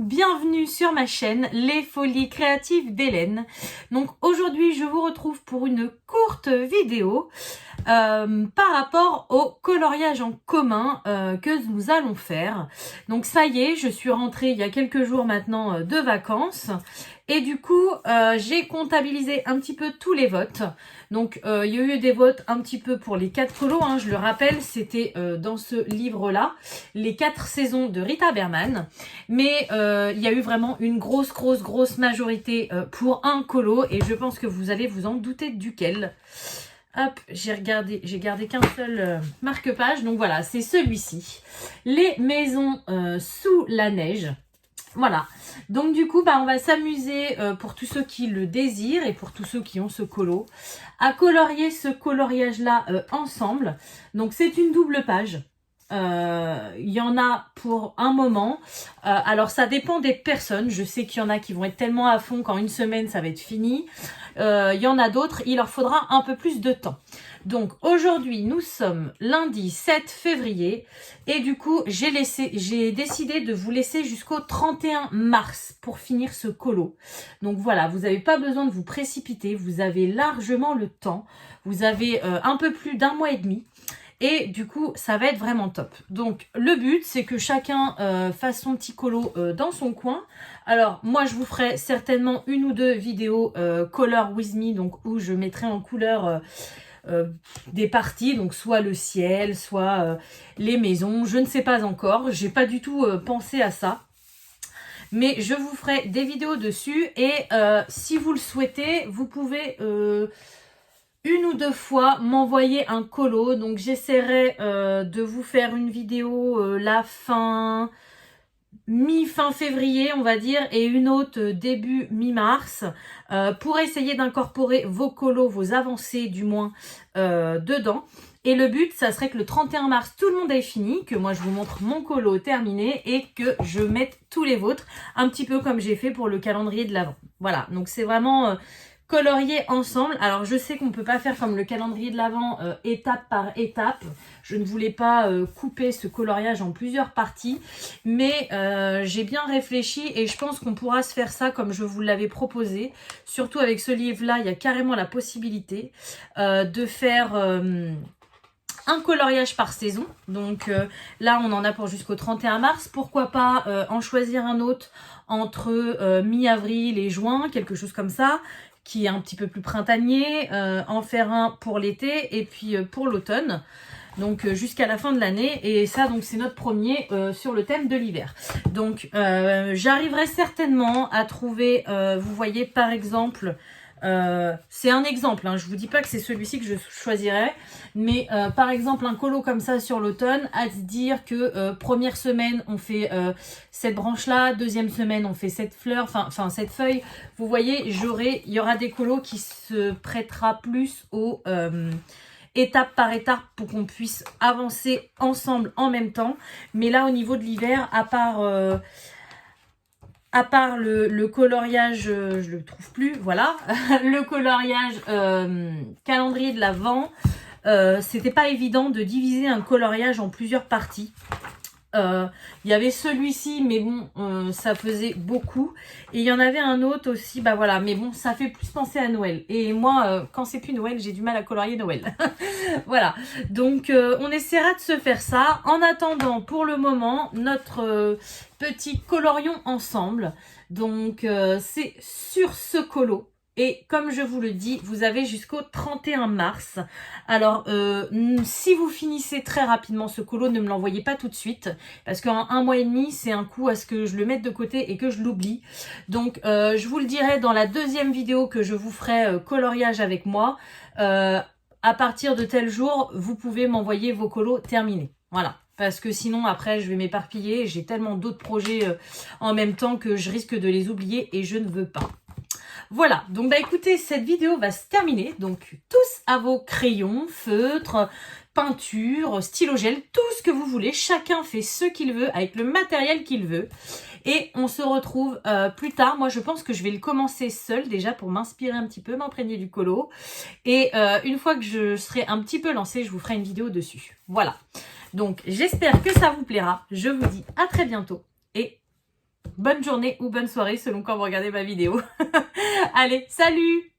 bienvenue sur ma chaîne Les Folies Créatives d'Hélène. Donc aujourd'hui je vous retrouve pour une courte vidéo par rapport au coloriage en commun que nous allons faire. Donc ça y est, je suis rentrée il y a quelques jours maintenant de vacances et du coup j'ai comptabilisé un petit peu tous les votes. Donc il y a eu des votes un petit peu pour les 4 colos, hein, je le rappelle, c'était dans ce livre-là, les 4 saisons de Rita Berman. Mais il y a eu vraiment une grosse majorité pour un colo et je pense que vous allez vous en douter duquel. Hop, j'ai gardé qu'un seul marque-page, donc voilà, c'est celui-ci. Les maisons sous la neige. Voilà, donc du coup, on va s'amuser pour tous ceux qui le désirent et pour tous ceux qui ont ce colo, à colorier ce coloriage-là ensemble. Donc c'est une double page. Il y en a pour un moment. Alors ça dépend des personnes. Je sais qu'il y en a qui vont être tellement à fond qu'en une semaine ça va être fini. Il y en a d'autres, il leur faudra un peu plus de temps. Donc aujourd'hui nous sommes lundi 7 février et du coup j'ai décidé de vous laisser jusqu'au 31 mars pour finir ce colo. Donc voilà, vous n'avez pas besoin de vous précipiter, vous avez largement le temps. Vous avez un peu plus d'un mois et demi. Et du coup, ça va être vraiment top. Donc, le but, c'est que chacun fasse son petit colo dans son coin. Alors, moi, je vous ferai certainement une ou deux vidéos Color With Me, donc où je mettrai en couleur des parties, donc soit le ciel, soit les maisons. Je ne sais pas encore, j'ai pas du tout pensé à ça. Mais je vous ferai des vidéos dessus et si vous le souhaitez, vous pouvez... une ou deux fois m'envoyer un colo, donc j'essaierai de vous faire une vidéo mi-fin février on va dire et une autre début mi-mars pour essayer d'incorporer vos colos, vos avancées du moins dedans. Et le but, ça serait que le 31 mars, tout le monde ait fini, que moi je vous montre mon colo terminé et que je mette tous les vôtres, un petit peu comme j'ai fait pour le calendrier de l'Avent. Voilà, donc c'est vraiment... colorier ensemble. Alors je sais qu'on ne peut pas faire comme le calendrier de l'Avent étape par étape. Je ne voulais pas couper ce coloriage en plusieurs parties. Mais j'ai bien réfléchi et je pense qu'on pourra se faire ça comme je vous l'avais proposé. Surtout avec ce livre-là, il y a carrément la possibilité de faire... un coloriage par saison, donc là on en a pour jusqu'au 31 mars, pourquoi pas en choisir un autre entre mi-avril et juin, quelque chose comme ça, qui est un petit peu plus printanier, en faire un pour l'été et puis pour l'automne, donc jusqu'à la fin de l'année, et ça donc c'est notre premier sur le thème de l'hiver. Donc j'arriverai certainement à trouver, vous voyez par exemple, c'est un exemple, hein, je vous dis pas que c'est celui-ci que je choisirais, mais par exemple un colo comme ça sur l'automne, à se dire que première semaine on fait cette branche là, deuxième semaine on fait cette fleur, enfin cette feuille, vous voyez, il y aura des colos qui se prêtera plus au étape par étape pour qu'on puisse avancer ensemble en même temps. Mais là au niveau de l'hiver, à part le coloriage, je le trouve plus, voilà, le coloriage calendrier de l'Avent, c'était pas évident de diviser un coloriage en plusieurs parties. Il y avait celui-ci, mais bon, ça faisait beaucoup. Et il y en avait un autre aussi, bah voilà, mais bon, ça fait plus penser à Noël. Et moi, quand c'est plus Noël, j'ai du mal à colorier Noël. Voilà, donc on essaiera de se faire ça. En attendant, pour le moment, notre petit colorion ensemble. Donc c'est sur ce colo. Et comme je vous le dis, vous avez jusqu'au 31 mars. Alors, si vous finissez très rapidement ce colo, ne me l'envoyez pas tout de suite. Parce qu'en un mois et demi, c'est un coup à ce que je le mette de côté et que je l'oublie. Donc, je vous le dirai dans la deuxième vidéo que je vous ferai coloriage avec moi. À partir de tel jour, vous pouvez m'envoyer vos colos terminés. Voilà. Parce que sinon, après, je vais m'éparpiller. J'ai tellement d'autres projets en même temps que je risque de les oublier et je ne veux pas. Voilà, donc écoutez, cette vidéo va se terminer. Donc tous à vos crayons, feutres, peinture, stylo gel, tout ce que vous voulez. Chacun fait ce qu'il veut avec le matériel qu'il veut. Et on se retrouve plus tard. Moi, je pense que je vais le commencer seul déjà pour m'inspirer un petit peu, m'imprégner du colo. Et une fois que je serai un petit peu lancée, je vous ferai une vidéo dessus. Voilà. Donc, j'espère que ça vous plaira. Je vous dis à très bientôt et bonne journée ou bonne soirée selon quand vous regardez ma vidéo. Allez, salut!